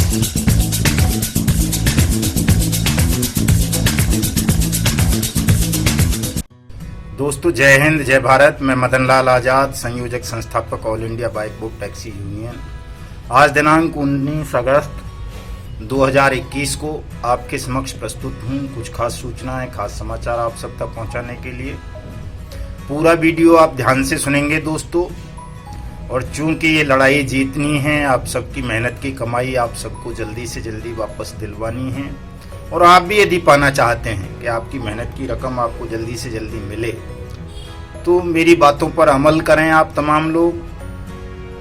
दोस्तों जय हिंद जय भारत। मैं मदन लाल आज़ाद, संयोजक संस्थापक all India bike book taxi union. आज दिनांक 19 अगस्त 2021 को आपके समक्ष प्रस्तुत हूँ कुछ खास सूचनाएं, खास समाचार आप सब तक पहुँचाने के लिए। पूरा वीडियो आप ध्यान से सुनेंगे दोस्तों, और चूंकि ये लड़ाई जीतनी है, आप सबकी मेहनत की कमाई आप सबको जल्दी से जल्दी वापस दिलवानी है, और आप भी यदि पाना चाहते हैं कि आपकी मेहनत की रकम आपको जल्दी से जल्दी मिले, तो मेरी बातों पर अमल करें। आप तमाम लोग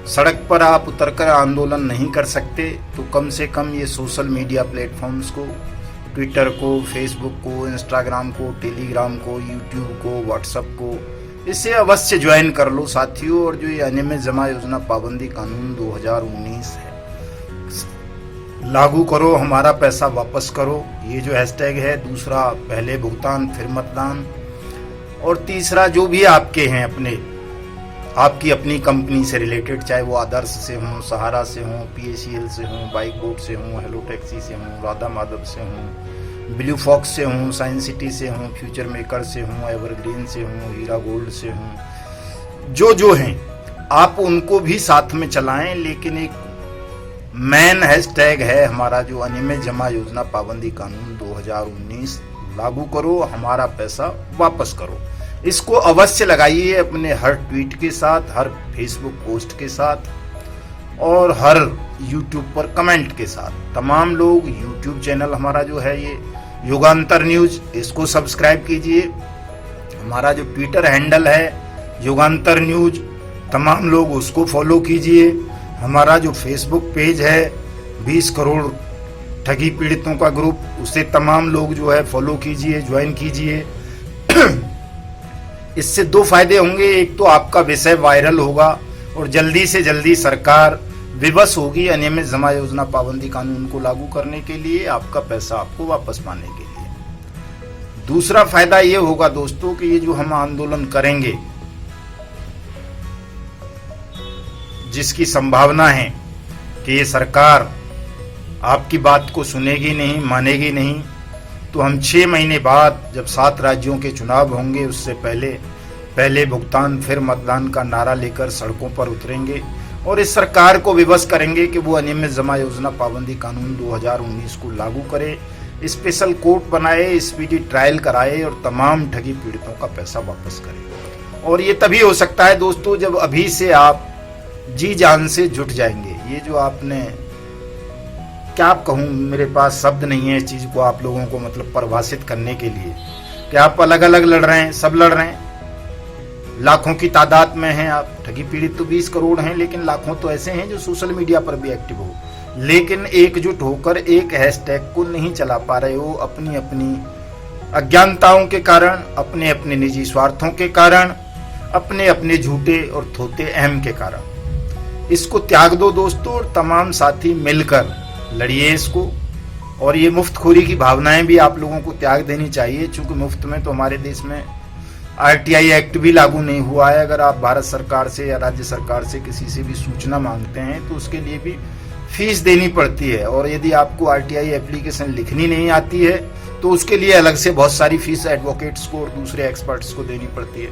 सड़क पर आप उतरकर आंदोलन नहीं कर सकते तो कम से कम ये सोशल मीडिया प्लेटफॉर्म्स को, ट्विटर को, फेसबुक को, इंस्टाग्राम को, टेलीग्राम को, यूट्यूब को, व्हाट्सएप को, इसे अवश्य ज्वाइन कर लो साथियों। और जो ये अनियमित जमा योजना पाबंदी कानून 2019 है, लागू करो, हमारा पैसा वापस करो। ये जो हैशटैग है, दूसरा पहले भुगतान फिर मतदान, और तीसरा जो भी आपके हैं अपने, आपकी अपनी कंपनी से रिलेटेड, चाहे वो आदर्श से हों, सहारा से हों, PACL से हों, बाइक बोट से हों, हेलो टैक्सी से हों, राधा माधव से हों, ब्लू फॉक्स से हों, साइंस सिटी से हों, फ्यूचर मेकर से हों, एवरग्रीन से हों, हीरा गोल्ड से हों, जो हैं आप उनको भी साथ में चलाएं। लेकिन एक मेन हैशटैग है हमारा, जो अनियमित जमा योजना पाबंदी कानून 2019 लागू करो, हमारा पैसा वापस करो। इसको अवश्य लगाइए अपने हर ट्वीट के साथ, हर फेसबुक पोस्ट के साथ, और हर यूट्यूब पर कमेंट के साथ। तमाम लोग यूट्यूब चैनल हमारा जो है ये युगांतर न्यूज, इसको सब्सक्राइब कीजिए। हमारा जो ट्विटर हैंडल है युगांतर न्यूज, तमाम लोग उसको फॉलो कीजिए। हमारा जो फेसबुक पेज है 20 करोड़ ठगी पीड़ितों का ग्रुप, उसे तमाम लोग जो है फॉलो कीजिए, ज्वाइन कीजिए। इससे दो फायदे होंगे, एक तो आपका विषय वायरल होगा और जल्दी से जल्दी सरकार विवश होगी अनियमित जमा योजना पाबंदी कानून को लागू करने के लिए, आपका पैसा आपको वापस पाने के लिए। दूसरा फायदा ये होगा दोस्तों कि ये जो हम आंदोलन करेंगे, जिसकी संभावना है कि ये सरकार आपकी बात को सुनेगी नहीं, मानेगी नहीं, तो हम 6 महीने बाद जब 7 राज्यों के चुनाव होंगे, उससे पहले भुगतान फिर मतदान का नारा लेकर सड़कों पर उतरेंगे और इस सरकार को विवश करेंगे कि वो अनियमित जमा योजना पाबंदी कानून 2019 को लागू करे, स्पेशल कोर्ट बनाए, स्पीडी ट्रायल कराए और तमाम ठगी पीड़ितों का पैसा वापस करे। और ये तभी हो सकता है दोस्तों जब अभी से आप जी जान से जुट जाएंगे। ये जो आपने, क्या कहूँ, मेरे पास शब्द नहीं है इस चीज को आप लोगों को मतलब परिभाषित करने के लिए कि आप अलग अलग लड़ रहे हैं, सब लड़ रहे हैं, लाखों की तादाद में हैं आप। ठगी पीड़ित तो 20 करोड़ हैं, लेकिन लाखों तो ऐसे हैं जो सोशल मीडिया पर भी एक्टिव हो, लेकिन एकजुट होकर एक हैशटैग को नहीं चला पा रहे हो, अपनी अपनी अज्ञानताओं के कारण, अपने अपने निजी स्वार्थों के कारण, अपने अपने झूठे और थोते अहम के कारण। इसको त्याग दो दोस्तों, और तमाम साथी मिलकर लड़िए इसको। और ये मुफ्तखोरी की भावनाएं भी आप लोगों को त्याग देनी चाहिए, चूंकि मुफ्त में तो हमारे देश में RTI एक्ट भी लागू नहीं हुआ है। अगर आप भारत सरकार से या राज्य सरकार से किसी से भी सूचना मांगते हैं तो उसके लिए भी फीस देनी पड़ती है, और यदि आपको RTI एप्लीकेशन लिखनी नहीं आती है तो उसके लिए अलग से बहुत सारी फीस एडवोकेट्स को और दूसरे एक्सपर्ट्स को देनी पड़ती है।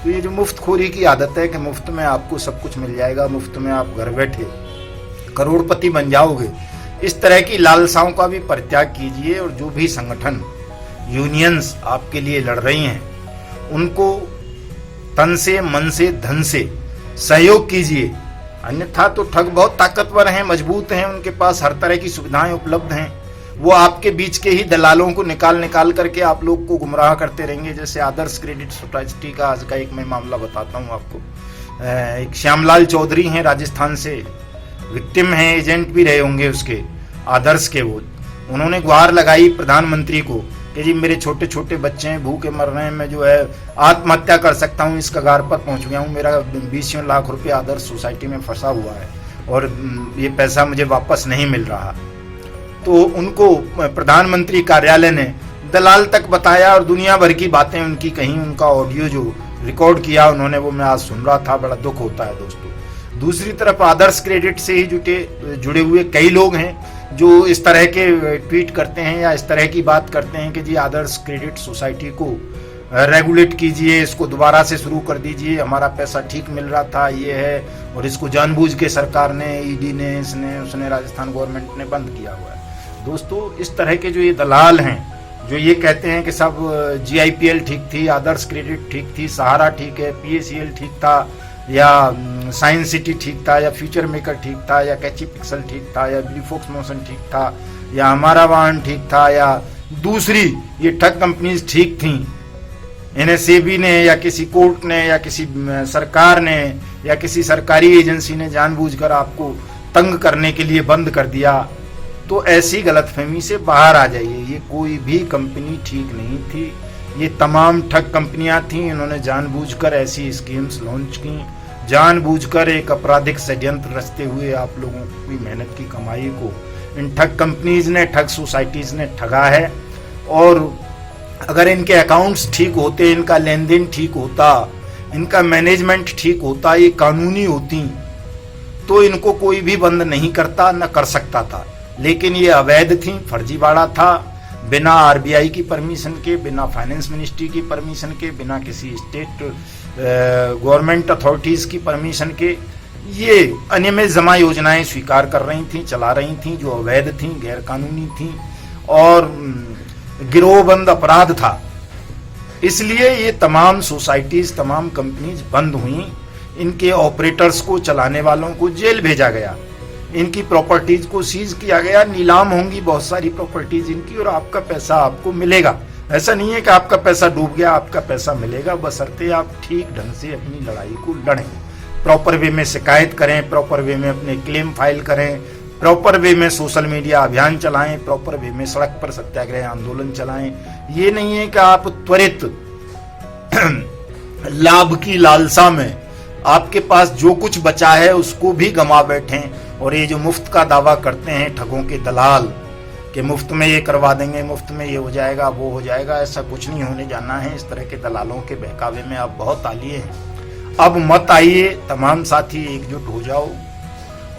तो ये जो मुफ्तखोरी की आदत है कि मुफ्त में आपको सब कुछ मिल जाएगा, मुफ्त में आप घर बैठे करोड़पति बन जाओगे, इस तरह की लालसाओं का भी परित्याग कीजिए। और जो भी संगठन, यूनियंस आपके लिए लड़ रही हैं, उनको तन से, मन से, धन से सहयोग कीजिए। अन्यथा तो ठग बहुत ताकतवर हैं, मजबूत हैं, उनके पास हर तरह की सुविधाएं उपलब्ध हैं। वो आपके बीच के ही दलालों को निकाल करके आप लोग को गुमराह करते रहेंगे। जैसे आदर्श क्रेडिट सोसाइटी का आज का एक मैं मामला बताता हूँ आपको। एक श्यामलाल चौधरी हैं, राजस्थान से, विक्टिम हैं, एजेंट भी रहे होंगे उसके आदर्श के। वो उन्होंने गुहार लगाई प्रधानमंत्री को कि जी मेरे छोटे छोटे बच्चे हैं, भूखे मर रहे हैं, मैं जो है आत्महत्या कर सकता हूँ, इस कगार पर पहुँच गया हूँ, मेरा 20 लाख रुपये आदर्श सोसाइटी में फंसा हुआ है और ये पैसा मुझे वापस नहीं मिल रहा। तो उनको प्रधानमंत्री कार्यालय ने दलाल तक बताया और दुनिया भर की बातें उनकी कहीं, उनका ऑडियो जो रिकॉर्ड किया उन्होंने, वो मैं आज सुन रहा था, बड़ा दुख होता है दोस्तों। दूसरी तरफ आदर्श क्रेडिट से ही जुड़े हुए कई लोग हैं जो इस तरह के ट्वीट करते हैं या इस तरह की बात करते हैं कि जी आदर्श क्रेडिट सोसाइटी को रेगुलेट कीजिए, इसको दोबारा से शुरू कर दीजिए, हमारा पैसा ठीक मिल रहा था, ये है, और इसको जानबूझ के सरकार ने, ईडी ने, उसने राजस्थान गवर्नमेंट ने बंद किया हुआ है। दोस्तों, इस तरह के जो ये दलाल हैं जो ये कहते हैं कि सब GIPL ठीक थी, आदर्श क्रेडिट ठीक थी, सहारा ठीक है, PACL ठीक था, या साइंस सिटी ठीक था, या फ्यूचर मेकर ठीक था, या कैची पिक्सल ठीक था, या ब्लूफॉक्स मोशन ठीक था, या हमारा वाहन ठीक था, या दूसरी ये ठग कंपनीज ठीक थी, इन्हें सेबी ने या किसी कोर्ट ने या किसी सरकार ने या किसी सरकारी एजेंसी ने जानबूझकर आपको तंग करने के लिए बंद कर दिया, तो ऐसी गलतफहमी से बाहर आ जाइए। ये कोई भी कंपनी ठीक नहीं थी, ये तमाम ठग कंपनियां थी। इन्होंने जानबूझकर ऐसी स्कीम्स लॉन्च की, जानबूझकर एक आपराधिक षड्यंत्र रचते हुए आप लोगों की मेहनत की कमाई को इन ठग कंपनीज ने, ठग सोसाइटीज ने ठगा है। और अगर इनके अकाउंट्स ठीक होते, इनका लेन देन ठीक होता, इनका मैनेजमेंट ठीक होता, ये कानूनी होती, तो इनको कोई भी बंद नहीं करता, न कर सकता था। लेकिन ये अवैध थी, फर्जीवाड़ा था, बिना RBI की परमिशन के, बिना फाइनेंस मिनिस्ट्री की परमिशन के, बिना किसी स्टेट गवर्नमेंट अथॉरिटीज की परमिशन के ये अनियमित जमा योजनाएं स्वीकार कर रही थी, चला रही थी, जो अवैध थी, गैर कानूनी थी और गिरोहबंद अपराध था। इसलिए ये तमाम सोसाइटीज, तमाम कंपनीज बंद हुई, इनके ऑपरेटर्स को, चलाने वालों को जेल भेजा गया, इनकी प्रॉपर्टीज को सीज किया गया, नीलाम होंगी बहुत सारी प्रॉपर्टीज इनकी और आपका पैसा आपको मिलेगा। ऐसा नहीं है कि आपका पैसा डूब गया, आपका पैसा मिलेगा, बशर्ते आप ठीक ढंग से अपनी लड़ाई को लड़ें, प्रॉपर वे में शिकायत करें, प्रॉपर वे में अपने क्लेम फाइल करें, प्रॉपर वे में सोशल मीडिया अभियान चलाएं, प्रॉपर वे में सड़क पर सत्याग्रह आंदोलन चलाएं। ये नहीं है कि आप त्वरित लाभ की लालसा में आपके पास जो कुछ बचा है उसको भी गंवा बैठें। और ये जो मुफ्त का दावा करते हैं ठगों के दलाल कि मुफ्त में ये करवा देंगे, मुफ्त में ये हो जाएगा, वो हो जाएगा, ऐसा कुछ नहीं होने जाना है। इस तरह के दलालों के बहकावे में आप बहुत आलिए हैं। अब मत आइए, तमाम साथी एकजुट हो जाओ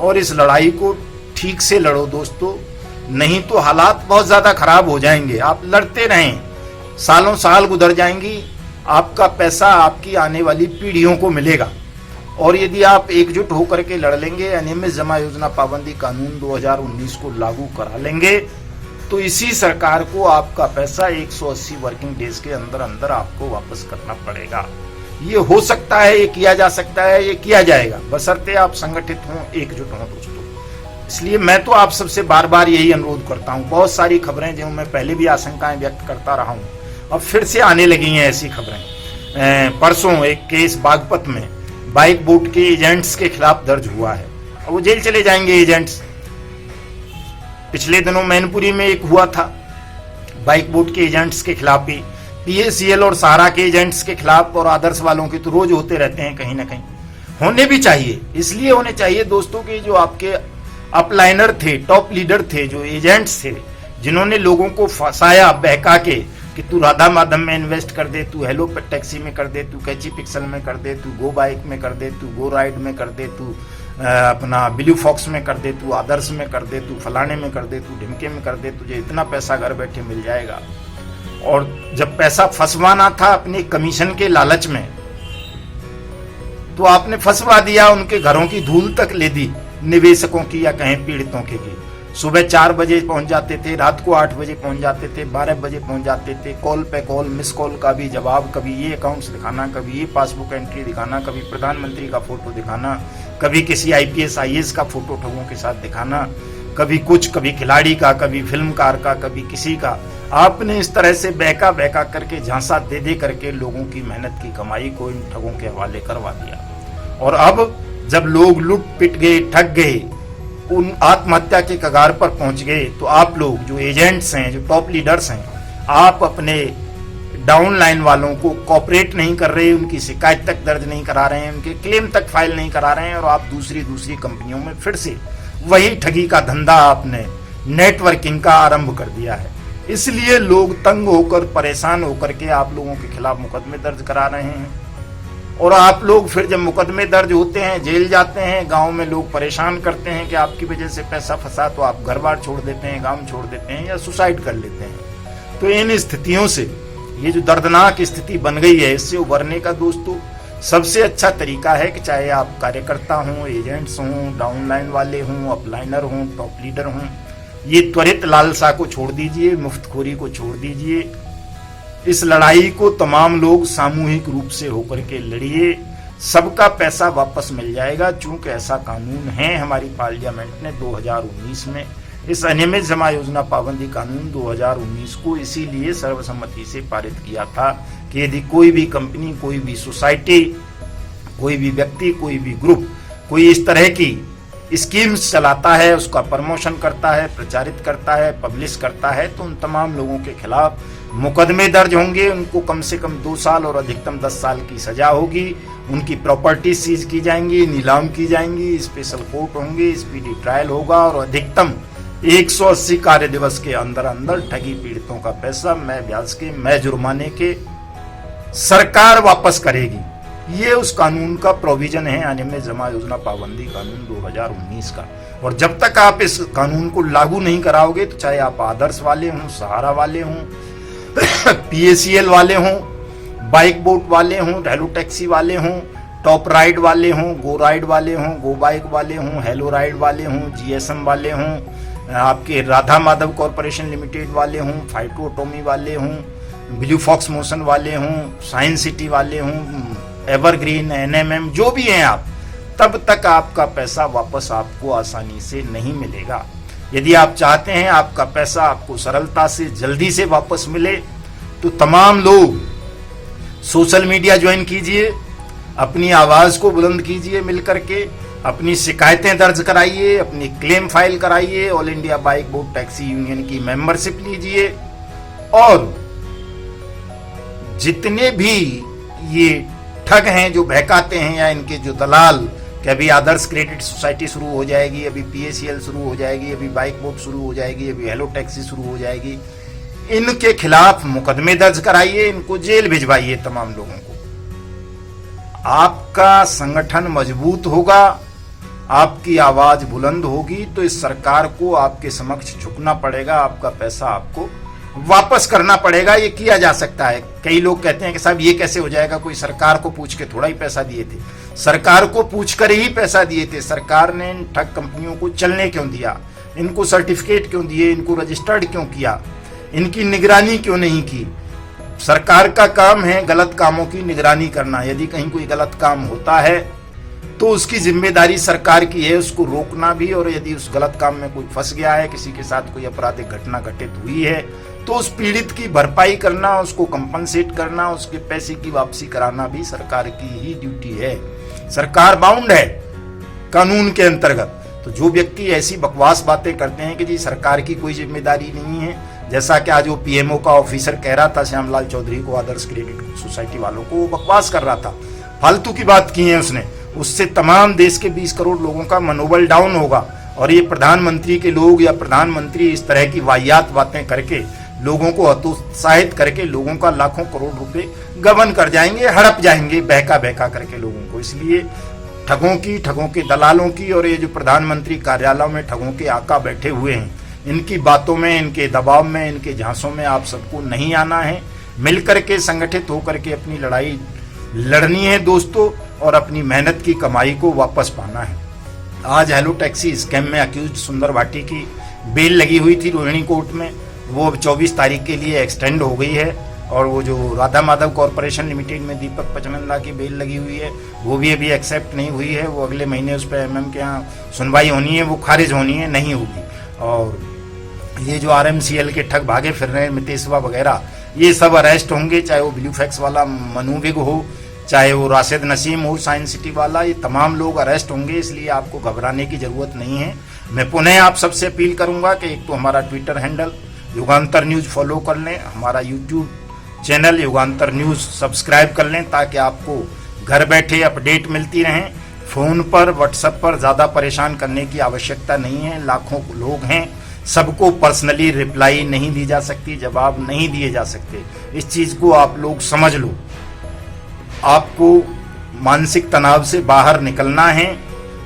और इस लड़ाई को ठीक से लड़ो दोस्तों, नहीं तो हालात बहुत ज्यादा खराब हो जाएंगे। आप लड़ते रहें, सालों साल गुजर जाएंगी, आपका पैसा आपकी आने वाली पीढ़ियों को मिलेगा। और यदि आप एकजुट होकर के लड़ लेंगे, अनियमित जमा योजना पाबंदी कानून 2019 को लागू करा लेंगे, तो इसी सरकार को आपका पैसा 180 वर्किंग डेज के अंदर अंदर आपको वापस करना पड़ेगा। ये हो सकता है, ये किया जा सकता है, ये किया जाएगा, बशर्ते आप संगठित हों, एकजुट हों दोस्तों। इसलिए मैं तो आप सबसे बार बार यही अनुरोध करता हूं। बहुत सारी खबरें जो मैं पहले भी आशंकाएं व्यक्त करता रहा हूं, अब फिर से आने लगी हैं ऐसी खबरें। परसों एक केस बागपत में बाइक बोट के एजेंट्स के खिलाफ दर्ज हुआ है और वो जेल चले जाएंगे एजेंट्स। पिछले दिनों मैनपुरी में एक हुआ था बाइक बोट के एजेंट्स के खिलाफ भी, PACL और सहारा के एजेंट्स के खिलाफ, और आदर्श वालों के तो रोज होते रहते हैं, कहीं ना कहीं होने भी चाहिए। इसलिए होने चाहिए दोस्तों कि जो आपके अपलाइनर थे, टॉप लीडर थे, जो एजेंट्स थे, जिन्होंने लोगों को फंसाया बहका के कि तू राधा माधव में इन्वेस्ट कर दे, तू हेलो टैक्सी में कर दे, तू कैची पिक्सल में कर दे, तू गो बाइक में कर दे, तू गो राइड में कर दे, तू अपना ब्लू फॉक्स में कर दे, तू आदर्श में कर दे, तू फलाने में कर दे, तू ढिमके में कर दे, तुझे इतना पैसा घर बैठे मिल जाएगा। और जब पैसा फंसवाना था अपने कमीशन के लालच में, तो आपने फंसवा दिया, उनके घरों की धूल तक ले दी, निवेशकों की या कहें पीड़ितों की भी। सुबह 4 बजे पहुंच जाते थे, रात को 8 बजे पहुंच जाते थे, 12 बजे पहुंच जाते थे, कॉल पे कॉल, मिस कॉल का भी जवाब, कभी ये अकाउंट्स दिखाना, कभी ये पासबुक एंट्री दिखाना, कभी प्रधानमंत्री का फोटो दिखाना, कभी किसी IPS IAS का फोटो ठगों के साथ दिखाना, कभी कुछ, कभी खिलाड़ी का, कभी फिल्मकार का, कभी किसी का। आपने इस तरह से बहका बहका करके, झांसा दे दे करके लोगों की मेहनत की कमाई को इन ठगों के हवाले करवा दिया। और अब जब लोग लुट पिट गए, ठग गए, उन आत्महत्या के कगार पर पहुंच गए, तो आप लोग जो एजेंट्स हैं, जो टॉप लीडर्स हैं, आप अपने डाउन लाइन वालों को कोऑपरेट नहीं कर रहे, उनकी शिकायत तक दर्ज नहीं करा रहे हैं, उनके क्लेम तक फाइल नहीं करा रहे हैं, और आप दूसरी कंपनियों में फिर से वही ठगी का धंधा, आपने नेटवर्किंग का आरंभ कर दिया है। इसलिए लोग तंग होकर, परेशान होकर के आप लोगों के खिलाफ मुकदमे दर्ज करा रहे हैं। और आप लोग फिर जब मुकदमे दर्ज होते हैं, जेल जाते हैं, गांव में लोग परेशान करते हैं कि आपकी वजह से पैसा फंसा, तो आप घर बार छोड़ देते हैं, गांव छोड़ देते हैं या सुसाइड कर लेते हैं। तो इन स्थितियों से, ये जो दर्दनाक स्थिति बन गई है, इससे उभरने का दोस्तों सबसे अच्छा तरीका है कि चाहे आप कार्यकर्ता हों, एजेंट्स हों, डाउनलाइन वाले हों, अपलाइनर हों, टॉप लीडर हों, ये त्वरित लालसा को छोड़ दीजिए, मुफ्तखोरी को छोड़ दीजिए। इस लड़ाई को तमाम लोग सामूहिक रूप से होकर के लड़िए, सबका पैसा वापस मिल जाएगा। चूंकि ऐसा कानून है हमारी पार्लियामेंट ने 2019 में इस अनियमित जमा योजना पाबंदी कानून 2019 को इसीलिए सर्वसम्मति से पारित किया था कि यदि कोई भी कंपनी, कोई भी सोसाइटी, कोई भी व्यक्ति, कोई भी ग्रुप कोई इस तरह की स्कीम्स चलाता है, उसका प्रमोशन करता है, प्रचारित करता है, पब्लिश करता है, तो उन तमाम लोगों के खिलाफ मुकदमे दर्ज होंगे। उनको कम से कम 2 साल और अधिकतम 10 साल की सजा होगी। उनकी प्रॉपर्टी सीज की जाएंगी, नीलाम की जाएंगी, स्पेशल कोर्ट होंगे, स्पीडी ट्रायल होगा और अधिकतम 180 कार्य दिवस के अंदर अंदर ठगी पीड़ितों का पैसा मैं ब्याज के, मैं जुर्माने के सरकार वापस करेगी। ये उस कानून का प्रोविजन है, अनियमित जमा योजना पाबंदी कानून 2019 का। और जब तक आप इस कानून को लागू नहीं कराओगे, तो चाहे आप आदर्श वाले हों, सहारा वाले हों, PACL वाले हों, बाइक बोट वाले हों, हेलो टैक्सी वाले हों, टॉप राइड वाले हों, गो राइड वाले हों, गो बाइक वाले हों, हेलो राइड वाले हों, GSM वाले हों, आपके राधा माधव कॉरपोरेशन लिमिटेड वाले हों, फाइटोटोमी वाले हों, ब्लू फॉक्स मोशन वाले हों, साइंस सिटी वाले हों, एवरग्रीन, NMM, जो भी हैं आप, तब तक आपका पैसा वापस आपको आसानी से नहीं मिलेगा। यदि आप चाहते हैं आपका पैसा आपको सरलता से, जल्दी से वापस मिले, तो तमाम लोग सोशल मीडिया ज्वाइन कीजिए, अपनी आवाज को बुलंद कीजिए, मिलकर के अपनी शिकायतें दर्ज कराइए, अपनी क्लेम फाइल कराइए, all India bike boat taxi union की मेंबरशिप लीजिए। और जितने भी ये ठग हैं जो बहकाते हैं, या इनके जो दलाल कि अभी आदर्श क्रेडिट सोसाइटी शुरू हो जाएगी, अभी PACL शुरू हो जाएगी, अभी बाइक बोट शुरू हो जाएगी, अभी हेलो टैक्सी शुरू हो जाएगी, इनके खिलाफ मुकदमे दर्ज कराइए, इनको जेल भिजवाइए तमाम लोगों को। आपका संगठन मजबूत होगा, आपकी आवाज बुलंद होगी, तो इस सरकार को आपके समक्ष झुकना पड़ेगा, आपका पैसा आपको वापस करना पड़ेगा। ये किया जा सकता है। कई लोग कहते हैं कि साहब ये कैसे हो जाएगा, कोई सरकार को पूछ के थोड़ा ही पैसा दिए थे। सरकार को पूछ कर ही पैसा दिए थे। सरकार ने इन ठग कंपनियों को चलने क्यों दिया, इनको सर्टिफिकेट क्यों दिए, इनको रजिस्टर्ड क्यों किया, इनकी निगरानी क्यों नहीं की। सरकार का काम है गलत कामों की निगरानी करना। यदि कहीं कोई गलत काम होता है तो उसकी जिम्मेदारी सरकार की है उसको रोकना भी, और यदि उस गलत काम में कोई फंस गया है, किसी के साथ कोई आपराधिक घटना घटित हुई है, तो उस पीड़ित की भरपाई करना, उसको कंपनसेट करना, उसके पैसे की वापसी कराना भी सरकार की ही ड्यूटी है। सरकार बाउंड है कानून के अंतर्गत। तो जो व्यक्ति ऐसी बकवास बातें करते हैं कि जी सरकार की कोई जिम्मेदारी नहीं है, जैसा कि आज वो PMO का ऑफिसर कह रहा था श्यामलाल चौधरी को, आदर्श क्रेडिट सोसाइटी वालों को, वो बकवास कर रहा था, फालतू की बात की है उसने। उससे तमाम देश के 20 करोड़ लोगों का मनोबल डाउन होगा। और ये प्रधानमंत्री के लोग या प्रधानमंत्री इस तरह की वाहियात बातें करके लोगों को हतोत्साहित करके लोगों का लाखों करोड़ रुपए गबन कर जाएंगे, हड़प जाएंगे बहका बहका करके लोगों को। इसलिए ठगों की, ठगों के दलालों की, और ये जो प्रधानमंत्री कार्यालयों में ठगों के आका बैठे हुए हैं, इनकी बातों में, इनके दबाव में, इनके झांसों में आप सबको नहीं आना है। मिलकर के, संगठित होकर के अपनी लड़ाई लड़नी है दोस्तों, और अपनी मेहनत की कमाई को वापस पाना है। आज हेलो टैक्सी स्कैम में अक्यूज्ड सुंदर भाटी की बेल लगी हुई थी रोहिणी कोर्ट में, वो अब 24 तारीख के लिए एक्सटेंड हो गई है। और वो जो राधा माधव कॉरपोरेशन लिमिटेड में दीपक पचनंदा की बेल लगी हुई है, वो भी अभी एक्सेप्ट नहीं हुई है। वो अगले महीने उस पर MM के यहाँ सुनवाई होनी है, वो खारिज होनी है, नहीं होगी। और ये जो RMCL के ठग भागे फिर रहे हैं, मितेशवा वगैरह, ये सब अरेस्ट होंगे, चाहे वो ब्लू फैक्स वाला मनु विग हो, चाहे वो राशिद नसीम हो साइंस सिटी वाला, ये तमाम लोग अरेस्ट होंगे। इसलिए आपको घबराने की जरूरत नहीं है। मैं पुनः आप सबसे अपील करूंगा कि एक तो हमारा ट्विटर हैंडल युगांतर न्यूज फॉलो कर लें, हमारा यूट्यूब चैनल युगांतर न्यूज सब्सक्राइब कर लें, ताकि आपको घर बैठे अपडेट मिलती रहें। फ़ोन पर, व्हाट्सएप पर ज़्यादा परेशान करने की आवश्यकता नहीं है। लाखों लोग हैं, सबको पर्सनली रिप्लाई नहीं दी जा सकती, जवाब नहीं दिए जा सकते। इस चीज़ को आप लोग समझ लो। आपको मानसिक तनाव से बाहर निकलना है।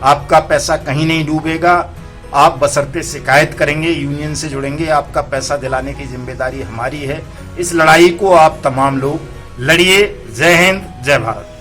आपका पैसा कहीं नहीं डूबेगा। आप बशर्ते शिकायत करेंगे, यूनियन से जुड़ेंगे, आपका पैसा दिलाने की जिम्मेदारी हमारी है। इस लड़ाई को आप तमाम लोग लड़िए। जय हिंद, जय भारत।